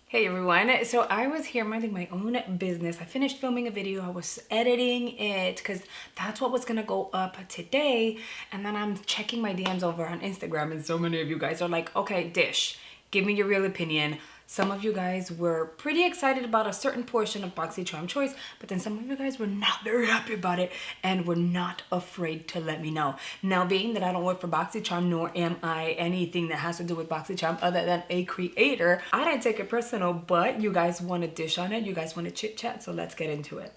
Hey everyone, so I was here minding my own business. I finished filming a video, I was editing it because that's what was gonna go up today, and then I'm checking my DMs over on Instagram and so many of you guys are like, okay, Dish, give me your real opinion. Some of you guys were pretty excited about a certain portion of BoxyCharm choice, but then some of you guys were not very happy about it and were not afraid to let me know. Now, being that I don't work for BoxyCharm, nor am I anything that has to do with BoxyCharm other than a creator, I didn't take it personal, but you guys want to dish on it, you guys want to chit chat, so let's get into it.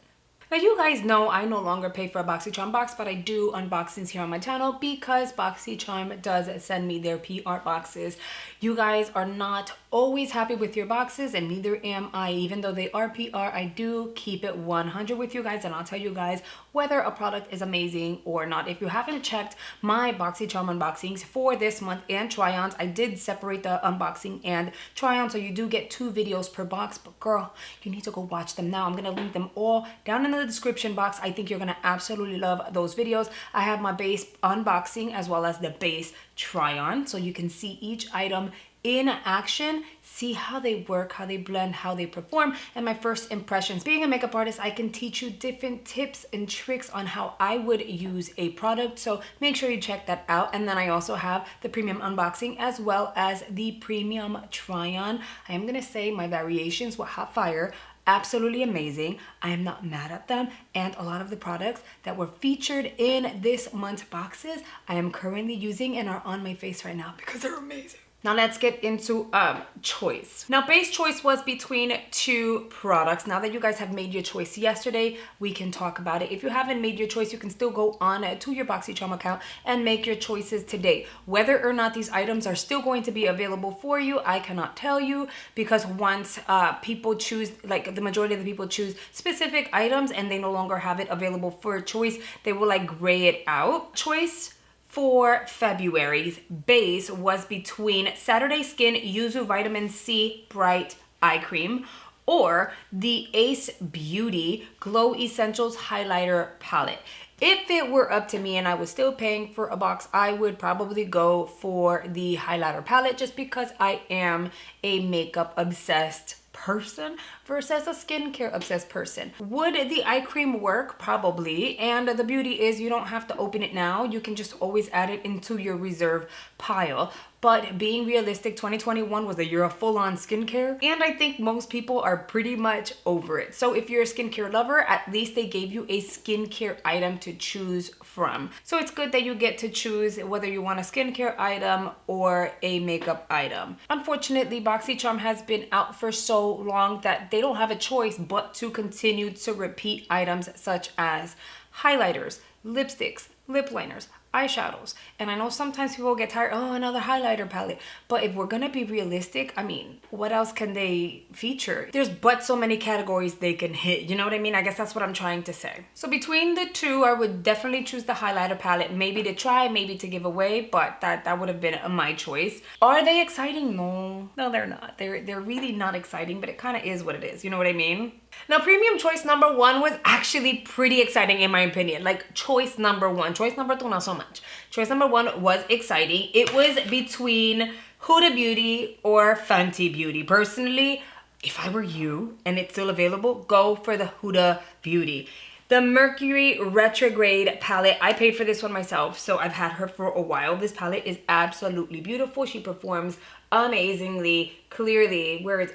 Now, you guys know I no longer pay for a BoxyCharm box, but I do unboxings here on my channel because BoxyCharm does send me their PR boxes. You guys are not always happy with your boxes, and neither am I. Even though they are PR, I do keep it 100 with you guys, and I'll tell you guys whether a product is amazing or not. If you haven't checked my BoxyCharm unboxings for this month and try-ons, I did separate the unboxing and try-on, so you do get 2 videos per box, but girl, you need to go watch them now. I'm gonna link them all down in the description box. I think you're gonna absolutely love those videos. I have my base unboxing as well as the base try-on, so you can see each item in action, see how they work, how they blend, how they perform, and my first impressions. Being a makeup artist, I can teach you different tips and tricks on how I would use a product, so make sure you check that out. And then I also have the premium unboxing as well as the premium try-on. I am gonna say my variations were hot fire, absolutely amazing. I am not mad at them, and a lot of the products that were featured in this month's boxes I am currently using and are on my face right now because they're amazing. Now let's get into choice. Now base choice was between 2 products. Now that you guys have made your choice yesterday, we can talk about it. If you haven't made your choice, you can still go on to your BoxyCharm account and make your choices today. Whether or not these items are still going to be available for you, I cannot tell you, because once people choose, like the majority of the people choose specific items and they no longer have it available for choice, they will like gray it out. Choice for February's base was between Saturday Skin Yuzu Vitamin C Bright Eye Cream or the Ace Beauty Glow Essentials Highlighter Palette. If it were up to me and I was still paying for a box, I would probably go for the highlighter palette just because I am a makeup obsessed person versus a skincare obsessed person. Would the eye cream work? Probably. And the beauty is you don't have to open it now. You can just always add it into your reserve pile. But being realistic, 2021 was a year of full-on skincare, and I think most people are pretty much over it. So if you're a skincare lover, at least they gave you a skincare item to choose from. So it's good that you get to choose whether you want a skincare item or a makeup item. Unfortunately, BoxyCharm has been out for so long that they don't have a choice but to continue to repeat items such as highlighters, lipsticks, lip liners, eyeshadows. And I know sometimes people get tired, oh, another highlighter palette. But if we're gonna be realistic, I mean, what else can they feature? There's but so many categories they can hit, you know what I mean? I guess that's what I'm trying to say. So between the 2, I would definitely choose the highlighter palette, maybe to try, maybe to give away, but that would have been my choice. Are they exciting? No, they're not. They're really not exciting, but it kind of is what it is, you know what I mean? Now, premium choice number 1 was actually pretty exciting in my opinion. Like choice number 1. Choice number 2, not so much. Choice number 1 was exciting. It was between Huda Beauty or Fenty Beauty. Personally, if I were you and it's still available, go for the Huda Beauty. The Mercury Retrograde palette, I paid for this one myself, so I've had her for a while. This palette is absolutely beautiful. She performs amazingly, clearly, whereas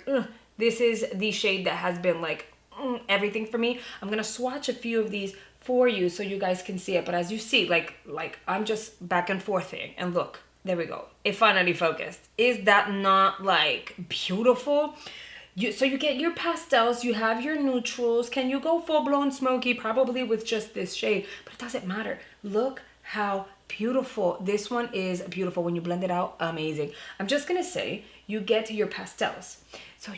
this is the shade that has been like everything for me. I'm gonna swatch a few of these for you so you guys can see it, but as you see, like I'm just back and forthing, and look, there we go, it finally focused. Is that not like beautiful? So you get your pastels, you have your neutrals. Can you go full-blown smoky? Probably with just this shade, but it doesn't matter. Look how beautiful this one is. Beautiful. When you blend it out, amazing. I'm just gonna say you get to your pastels, so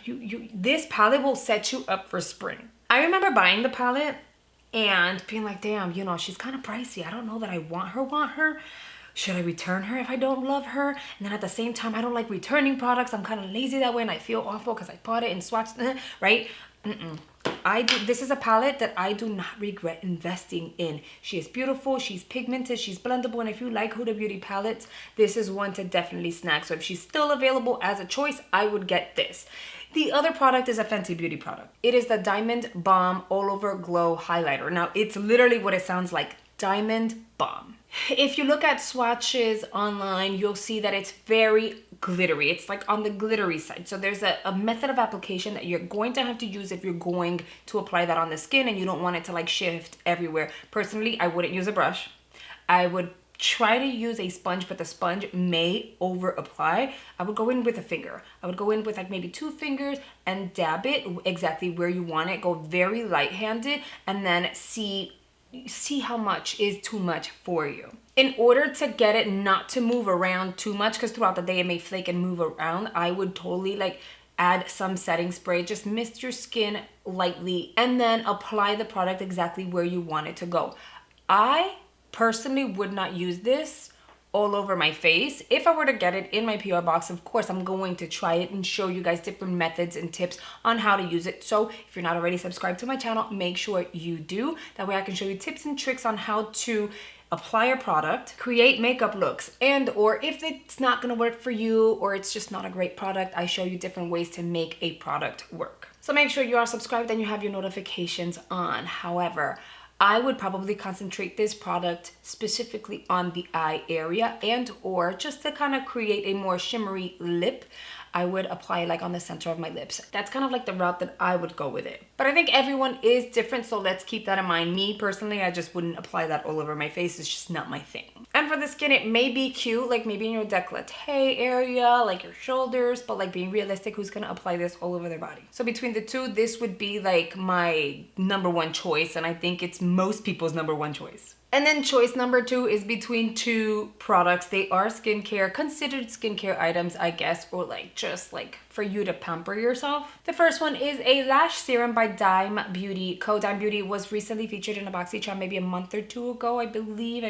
this palette will set you up for spring. I remember buying the palette and being like, damn, you know, she's kind of pricey. I don't know that I want her. Should I return her if I don't love her? And then at the same time, I don't like returning products. I'm kind of lazy that way, and I feel awful because I bought it and swatched, right? This is a palette that I do not regret investing in. She is beautiful, she's pigmented, she's blendable, and if you like Huda Beauty palettes, this is one to definitely snag. So if she's still available as a choice, I would get this. The other product is a Fenty Beauty product. It is the Diamond Balm All Over Glow Highlighter. Now, it's literally what it sounds like, Diamond Balm. If you look at swatches online, you'll see that it's very glittery. It's like on the glittery side. So there's a method of application that you're going to have to use if you're going to apply that on the skin and you don't want it to like shift everywhere. Personally, I wouldn't use a brush. I would try to use a sponge, but the sponge may over apply. I would go in with a finger. I would go in with like maybe 2 fingers and dab it exactly where you want it. Go very light-handed and then see how much is too much for you. In order to get it not to move around too much, because throughout the day it may flake and move around, I would totally like add some setting spray. Just mist your skin lightly and then apply the product exactly where you want it to go. I personally would not use this all over my face. If I were to get it in my PR box, of course, I'm going to try it and show you guys different methods and tips on how to use it. So if you're not already subscribed to my channel, make sure you do. That way I can show you tips and tricks on how to apply a product, create makeup looks, and or if it's not gonna work for you or it's just not a great product, I show you different ways to make a product work. So make sure you are subscribed and you have your notifications on. However, I would probably concentrate this product specifically on the eye area and or just to kind of create a more shimmery lip. I would apply like on the center of my lips. That's kind of like the route that I would go with it. But I think everyone is different, so let's keep that in mind. Me personally, I just wouldn't apply that all over my face. It's just not my thing. And for the skin, it may be cute, like maybe in your décolleté area, like your shoulders, but like being realistic, who's gonna apply this all over their body? So between the two, this would be like my #1 choice, and I think it's most people's #1 choice. And then choice number 2 is between 2 products. They are skincare, considered skincare items, I guess, or like just like for you to pamper yourself. The first one is a lash serum by Dime Beauty Co. Dime Beauty was recently featured in a BoxyCharm maybe a month or 2 ago, I believe.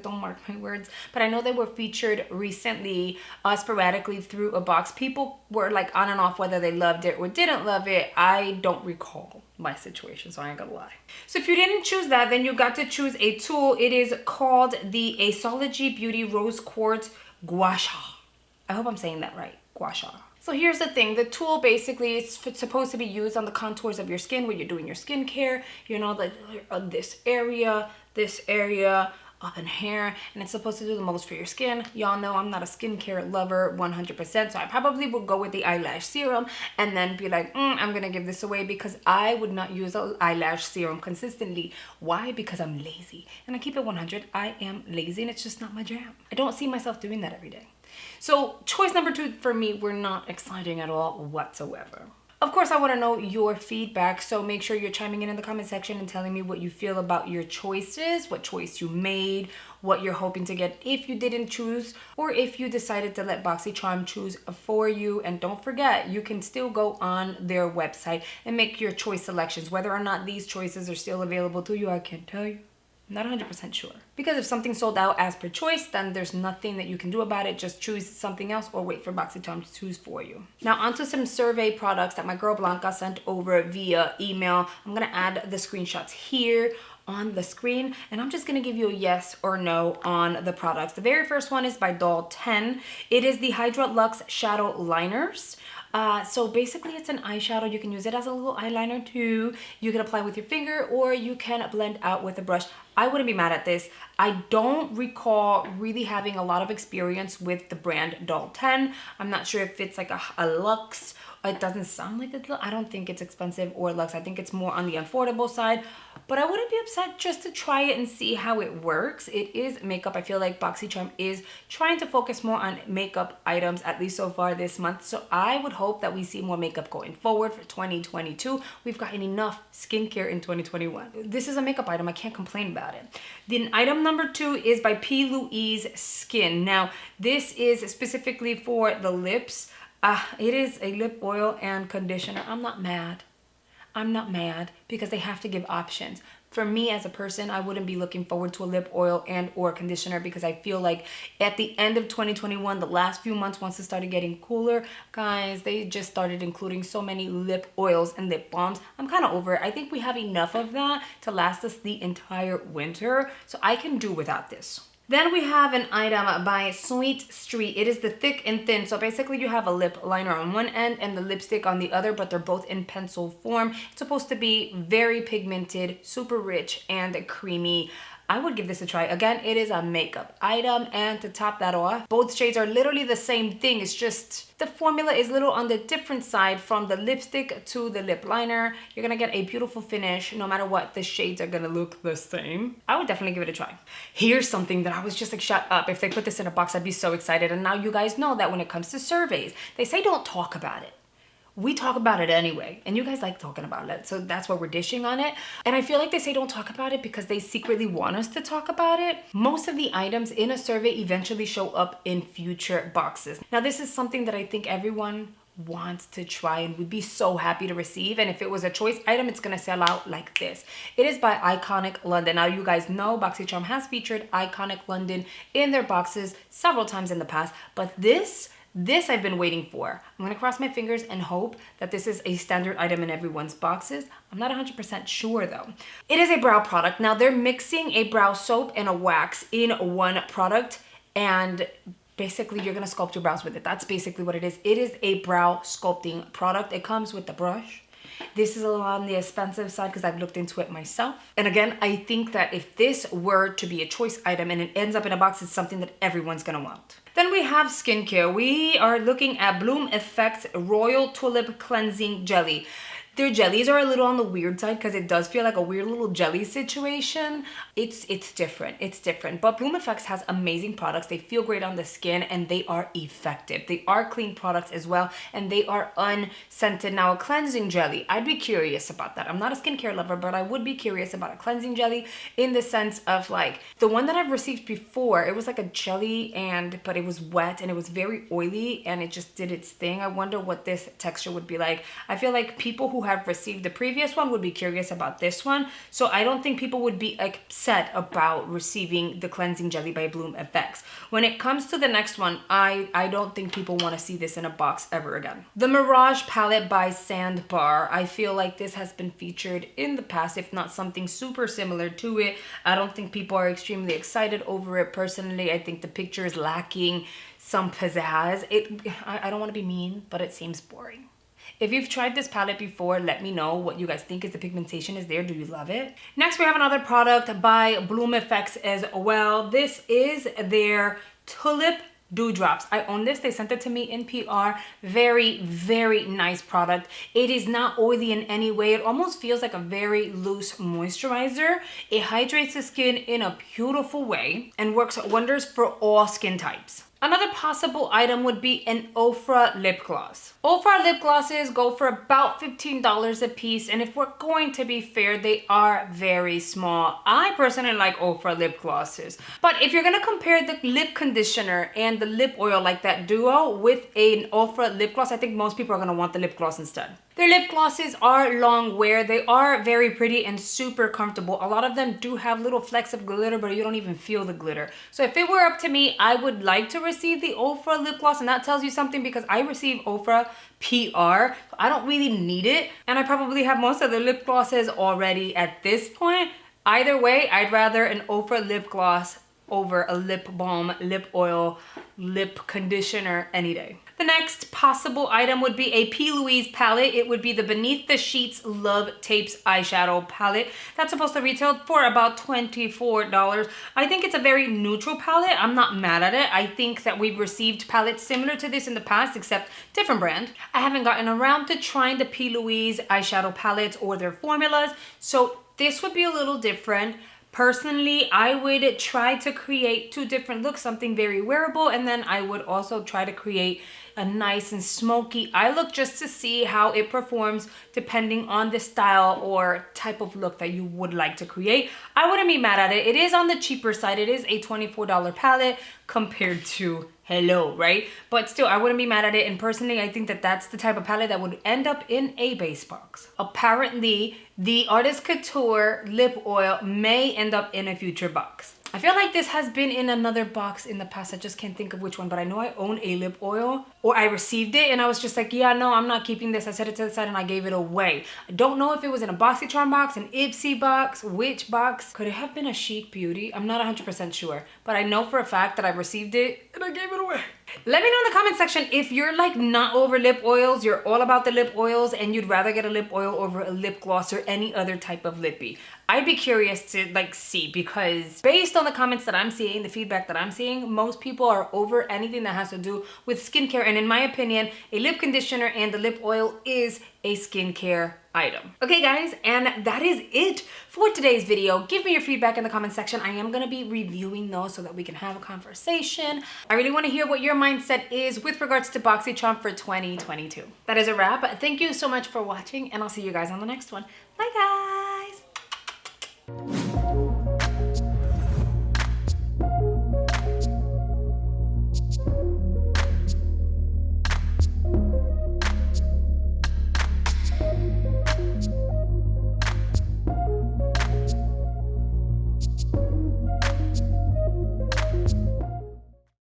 Don't mark my words, but I know they were featured recently sporadically through a box. People were like on and off whether they loved it or didn't love it. I don't recall my situation, so I ain't gonna lie. So if you didn't choose that, then you got to choose a tool. It is called the Astrology Beauty Rose Quartz Gua Sha. I hope I'm saying that right, Gua Sha. So here's the thing, the tool basically is supposed to be used on the contours of your skin when you're doing your skincare, you know, like this area, up in here, and it's supposed to do the most for your skin. Y'all know I'm not a skincare lover 100%, so I probably would go with the eyelash serum and then be like, I'm gonna give this away, because I would not use an eyelash serum consistently. Why? Because I'm lazy, and I keep it 100. I am lazy, and it's just not my jam. I don't see myself doing that every day. So choice number 2 for me were not exciting at all whatsoever. Of course, I want to know your feedback, so make sure you're chiming in the comment section and telling me what you feel about your choices, what choice you made, what you're hoping to get if you didn't choose, or if you decided to let BoxyCharm choose for you. And don't forget, you can still go on their website and make your choice selections. Whether or not these choices are still available to you, I can't tell you. I'm not 100% sure. Because if something's sold out as per choice, then there's nothing that you can do about it. Just choose something else or wait for BoxyCharm to choose for you. Now onto some survey products that my girl Blanca sent over via email. I'm gonna add the screenshots here on the screen, and I'm just gonna give you a yes or no on the products. The very first one is by Doll 10. It is the Hydra Luxe Shadow Liners. So basically it's an eyeshadow. You can use it as a little eyeliner too. You can apply with your finger or you can blend out with a brush. I wouldn't be mad at this. I don't recall really having a lot of experience with the brand Doll 10. I'm not sure if it's like a luxe. It doesn't sound like it's, I don't think it's expensive or luxe. I think it's more on the affordable side, but I wouldn't be upset just to try it and see how it works. It is makeup. I feel like BoxyCharm is trying to focus more on makeup items, at least so far this month. So I would hope that we see more makeup going forward for 2022. We've gotten enough skincare in 2021. This is a makeup item. I can't complain about it. Then item number 2 is by P. Louise Skin. Now, this is specifically for the lips. It is a lip oil and conditioner. I'm not mad. I'm not mad because they have to give options. For me as a person, I wouldn't be looking forward to a lip oil and or conditioner because I feel like at the end of 2021, the last few months, once it started getting cooler, guys, they just started including so many lip oils and lip balms. I'm kind of over it. I think we have enough of that to last us the entire winter, so I can do without this. Then we have an item by Sweet Street. It is the thick and thin. So basically you have a lip liner on one end and the lipstick on the other, but they're both in pencil form. It's supposed to be very pigmented, super rich and creamy. I would give this a try. Again, it is a makeup item, and to top that off, both shades are literally the same thing. It's just the formula is a little on the different side from the lipstick to the lip liner. You're gonna get a beautiful finish. No matter what, the shades are gonna look the same. I would definitely give it a try. Here's something that I was just like, shut up. If they put this in a box, I'd be so excited. And now you guys know that when it comes to surveys, they say don't talk about it. We talk about it anyway, and you guys like talking about it, so that's why we're dishing on it. And I feel like they say don't talk about it because they secretly want us to talk about it. Most of the items in a survey eventually show up in future boxes. Now, this is something that I think everyone wants to try and would be so happy to receive. And if it was a choice item, it's gonna sell out like this. It is by Iconic London. Now, you guys know BoxyCharm has featured Iconic London in their boxes several times in the past, but this I've been waiting for. I'm gonna cross my fingers and hope that this is a standard item in everyone's boxes. I'm not 100% sure though. It is a brow product. Now they're mixing a brow soap and a wax in one product, and basically you're gonna sculpt your brows with it. That's basically what it is. It is a brow sculpting product. It comes with the brush. This is a little on the expensive side because I've looked into it myself. And again, I think that if this were to be a choice item and it ends up in a box, it's something that everyone's gonna want. Then we have skincare. We are looking at Bloom Effects Royal Tulip Cleansing Jelly. Their jellies are a little on the weird side because it does feel like a weird little jelly situation. It's different. But Bloom Effects has amazing products. They feel great on the skin and they are effective. They are clean products as well, and they are unscented. Now, a cleansing jelly, I'd be curious about that. I'm not a skincare lover, but I would be curious about a cleansing jelly in the sense of like the one that I've received before. It was like a jelly but it was wet and it was very oily and it just did its thing. I wonder what this texture would be like. I feel like people who have received the previous one would be curious about this one. So I don't think people would be upset about receiving the cleansing jelly by Bloom Effects. When it comes to the next one, I don't think people want to see this in a box ever again. The Mirage palette by Sandbar. I feel like this has been featured in the past, if not something super similar to it. I don't think people are extremely excited over it. Personally, I think the picture is lacking some pizzazz. I don't want to be mean, but it seems boring. If you've tried this palette before, let me know what you guys think. Is the pigmentation is there? Do you love it? Next, we have another product by Bloom Effects as well. This is their Tulip Dewdrops. I own this. They sent it to me in PR. Very, very nice product. It is not oily in any way. It almost feels like a very loose moisturizer. It hydrates the skin in a beautiful way and works wonders for all skin types. Another possible item would be an Ofra lip gloss. Ofra lip glosses go for about $15 a piece, and if we're going to be fair, they are very small. I personally like Ofra lip glosses, but if you're gonna compare the lip conditioner and the lip oil, like that duo, with an Ofra lip gloss, I think most people are gonna want the lip gloss instead. Their lip glosses are long wear. They are very pretty and super comfortable. A lot of them do have little flecks of glitter, but you don't even feel the glitter. So if it were up to me, I would like to receive the Ofra lip gloss, and that tells you something because I receive Ofra PR. So I don't really need it, and I probably have most of the lip glosses already at this point. Either way, I'd rather an Ofra lip gloss over a lip balm, lip oil, lip conditioner any day. The next possible item would be a P. Louise palette. It would be the Beneath the Sheets Love Tapes eyeshadow palette. That's supposed to retail for about $24. I think it's a very neutral palette. I'm not mad at it. I think that we've received palettes similar to this in the past, except different brand. I haven't gotten around to trying the P. Louise eyeshadow palettes or their formulas, so this would be a little different. Personally, I would try to create two different looks, something very wearable, and then I would also try to create a nice and smoky eye look just to see how it performs depending on the style or type of look that you would like to create. I wouldn't be mad at it. It is on the cheaper side. It is a $24 palette compared to hello, right? But still, I wouldn't be mad at it. And personally, I think that that's the type of palette that would end up in a base box. Apparently, the Artist Couture lip oil may end up in a future box. I feel like this has been in another box in the past. I just can't think of which one, but I know I own a lip oil or I received it and I was just like, yeah, no, I'm not keeping this. I set it to the side and I gave it away. I don't know if it was in a BoxyCharm box, an Ipsy box, which box. Could it have been a Chic Beauty? I'm not 100% sure, but I know for a fact that I received it and I gave it away. Let me know in the comment section if you're like not over lip oils, you're all about the lip oils, and you'd rather get a lip oil over a lip gloss or any other type of lippy. I'd be curious to like see, because based on the comments that I'm seeing, the feedback that I'm seeing, most people are over anything that has to do with skincare. And in my opinion, a lip conditioner and the lip oil is a skincare item. Okay guys, and that is it for today's video. Give me your feedback in the comment section. I am gonna be reviewing those so that we can have a conversation. I really wanna hear what your mindset is with regards to BoxyCharm for 2022. That is a wrap. Thank you so much for watching, and I'll see you guys on the next one. Bye guys.